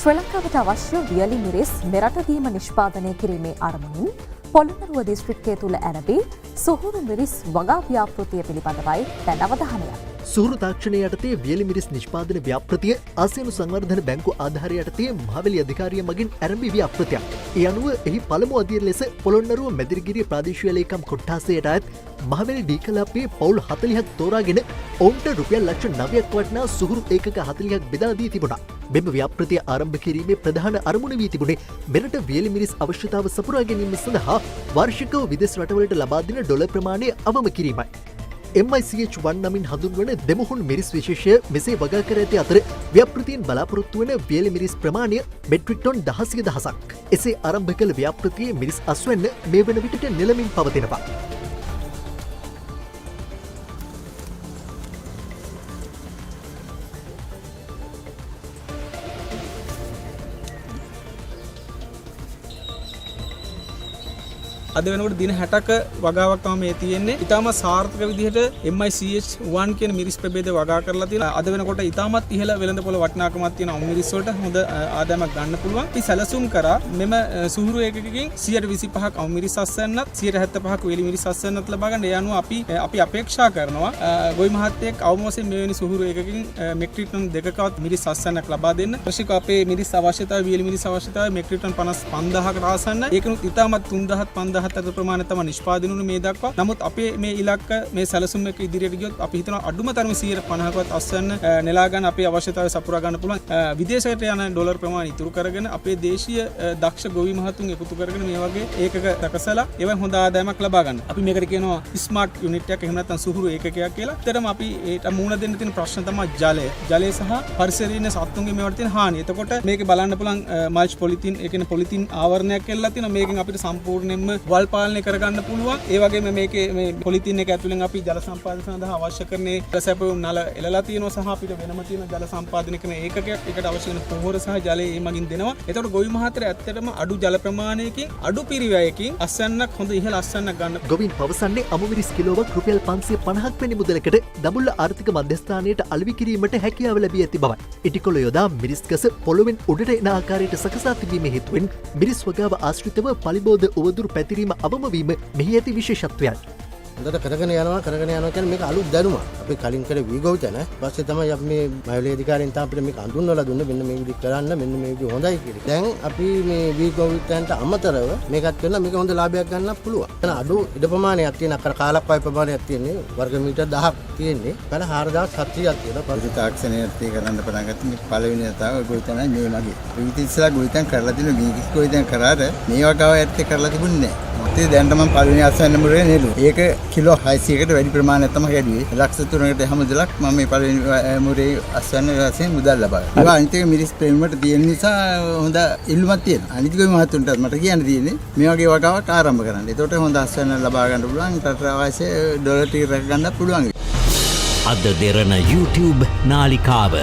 ශ්‍රී ලංකාවට අවශ්‍ය වියලි මිරිස් මෙරටදීම නිෂ්පාදනය කිරීමේ අරමුණින් පොළොන්නරුව දිස්ත්‍රික්කය තුළ ඇරඹී සුහුරු මිරිස් වගා ව්‍යාපෘතිය පිළිබඳවයි දැන් අවධානය. සුහුරු තාක්ෂණය යටතේ වියලි මිරිස් නිෂ්පාදන ව්‍යාපෘතිය ආසියානු සංවර්ධන බැංකු ආධාරය යටතේ මහවැලි අධිකාරිය මගින් ඇරඹී ව්‍යාපෘතියක්. ඒ අනුව එහි පළමු අදියර ලෙස පොළොන්නරුව මැදිරිගිරිය ප්‍රාදේශීය ලේකම් කොට්ටාසයට අයත් මහවැලි ඩී කලාපයේ පවුල් 40ක් තෝරාගෙන ඔවුන්ට රුපියල් ලක්ෂ 9ක් වටිනා සුහුරු ඒකක 40ක් බෙදා දී තිබුණා. මෙම ව්‍යාපෘතිය ආරම්භ කිරීමේ ප්‍රධාන අරමුණ වී තිබුණේ මෙරට වියලි මිරිස් අවශ්‍යතාව සපුරා ගැනීම සඳහා වාර්ෂිකව විදේශ රටවලට ලබා දෙන ඩොලර් ප්‍රමාණය අවම කිරීමයි. MICH1 නමින් හඳුන්වන දෙමුහුන් මිරිස් විශේෂය මෙසේ වගා කර ඇති අතර ව්‍යාපෘතියෙන් බලාපොරොත්තු වන වියලි මිරිස් ප්‍රමාණය මෙට්‍රික් ටොන් 100,000ක්. එසේ ආරම්භ කළ ව්‍යාපෘතියේ මිරිස් අස්වැන්න මේ වන විටට නිලමින් පවතිනවා. අද වෙනකොට දින 60ක වගාවක් තමයි මේ තියෙන්නේ. ඊටම සාර්ථක විදිහට MICH1 කියන මිරිස් ප්‍රභේද වගා කරලා තියෙනවා. අද වෙනකොට ඊටමත් ඉහළ වෙළඳපොළ වටිනාකමක් තියෙන මිරිස් වලට හොඳ ආදායමක් ගන්න පුළුවන්. අපි සැලසුම් කරා මෙම සුහුරු ඒකකකින් 125ක් මිරිස් අස්වැන්නත් 175ක් වෙලි මිරිස් අස්වැන්නත් ලබා ගන්න. ඒ අනුව අපි අපේක්ෂා කරනවා ගොවි මහත්තයෙක් අවම වශයෙන් මෙවැනි සුහුරු ඒකකකින් මෙට්‍රික් ටන් 2කවත් මිරිස් අස්වැන්නක් ලබා දෙන්න. ප්‍රශික අපේ මිරිස් අවශ්‍යතාවය වියලි මිරිස් අවශ්‍යතාවය මෙට්‍රික් ටන් 55,000කට ආසන්නයි. ඒකනුත් ඊටමත් 3,000 5,000 ප්‍රමාණය තමයි නිෂ්පාදනය වුණේ මේ දක්වා. නමුත් අපේ මේ ඉලක්ක මේ සැලසුම් එක ඉදිරියට ගියොත් අපි හිතනවා අඩුම තරමේ 150කවත් අස්වැන්න නෙලා ගන්න අපේ අවශ්‍යතාවය සපුරා ගන්න පුළුවන්. විදේශයට යන ඩොලර් ප්‍රමාණය ඉතුරු කරගෙන අපේ දේශීය දක්ෂ ගොවි මහතුන් එකතු කරගෙන මේ වගේ ඒකක රැකසලා ඒවෙන් හොඳ ආදායමක් ලබා ගන්න. අපි මේකට කියනවා ස්මාර්ට් යුනිට් එකක් එහෙම නැත්නම් සුහුරු ඒකකයක් කියලා. ඒතරම අපි ඒට මුහුණ දෙන්න තියෙන ප්‍රශ්න තමයි ජලය. ජලය සහ පරිසරයේ ඉන්න සත්තුන්ගේ මේවට තියෙන හානිය. එතකොට මේකේ බලන්න පුළුවන් මල්ච් පොලිතින් ඒ කියන්නේ පොලිතින් ආවරණයක් එල්ලලා තියෙනවා. මේකෙන් අපිට සම්පූර්ණයෙන්ම වල් පාලනය කරගන්න පුළුවන්. ඒ වගේම මේකේ මේ පොලිතින් එක ඇතුලෙන් අපි ජල සම්පාදනය සඳහා අවශ්‍ය කරන සැපයුම් නල එලලා තියෙනවා සහ අපිට වෙනම තියෙන ජල සම්පාදනය කරන ඒකකයක් ඒකට අවශ්‍ය වෙන පොහොර සහ ජලය ඒ මගින් දෙනවා. එතකොට ගොවි මහතර ඇත්තටම අඩු ජල ප්‍රමාණයකින් අඩු පිරිවැයකින් අස්වැන්නක් හොඳ ඉහළ අස්වැන්නක් ගන්න. ගොවින් පවසන්නේ අමු මිරිස් කිලෝවක් රුපියල් 550ක් වැනි මුදලකට දඹුල්ල ආර්ථික මධ්‍යස්ථානයට අලෙවි කිරීමට හැකියාව ලැබී ඇති බවයි. ඉටිකොළ යොදා මිරිස් ගස පොළොවෙන් උඩට එන ආකාරයට සකසා තිබීමේ හේතුවෙන් මිරිස් වගාව ආශ්‍රිතව පලිබෝධ උවදුරු පැතිරීම අවම වීම මෙහි ඇති විශේෂත්වයයි. හොඳට කරගෙන යනවා කියන්නේ මේක අලුත් දැනුමක්. අපි කලින් කරේ වීගෞතන. ඊපස්සේ තමයි අපි මේ මහවැලි අධිකාරියෙන් තමයි අපිට මේක අඳුන්වලා දුන්නේ. මෙන්න මේ විදිහට කරන්න මෙන්න මේ විදිහ හොඳයි කියලා. දැන් අපි මේ වීගෞතනට අමතරව මේකත් කරලා මේක හොඳ ලාභයක් ගන්නත් පුළුවන්. එතන අඩු ඉඩ ප්‍රමාණයක් තියෙන අකර කාලක් වයි ප්‍රමාණයක් තියෙන්නේ වර්ග මීටර් 1000ක් තියෙන්නේ. පැල 4700ක් තියෙනවා. පරිදි තාක්ෂණයත් කරන්න පටන් ගත්තා. මේ පළවෙනි වතාව ගොවිතැනයි මේ වගේ. විවිධ ගොවිතැන් කරලා තියෙන වීගි ගොවිතැන් කරාට මේ වගාව ඇත්තේ කරලා තිබුණේ නැහැ. ඒ දැන් තමයි පළවෙනි අස්වැන්න මුරේ නෙළු. ඒක කිලෝ 600කට වැඩි ප්‍රමාණයක් තමයි හැදුවේ. ලක්ෂ 3කට හැමදෙලක් මම මේ පළවෙනි මුරේ අස්වැන්න වශයෙන් මුදල් ලබා ගන්නවා. ඒවා අනිත් එක මිරිස් ප්‍රේමයට තියෙන නිසා හොඳ ඉල්ලුමක් තියෙනවා. අනිත් ගොවි මහතුන්ටත් මට කියන්න තියෙන්නේ මේ වගේ වගාවක් ආරම්භ කරන්න. ඒකට හොඳ අස්වැන්න ලබා ගන්න පුළුවන්. ඊට අවශ්‍ය ඩොලර් ටික රැක ගන්න පුළුවන්. අද දෙරණ YouTube නාලිකාව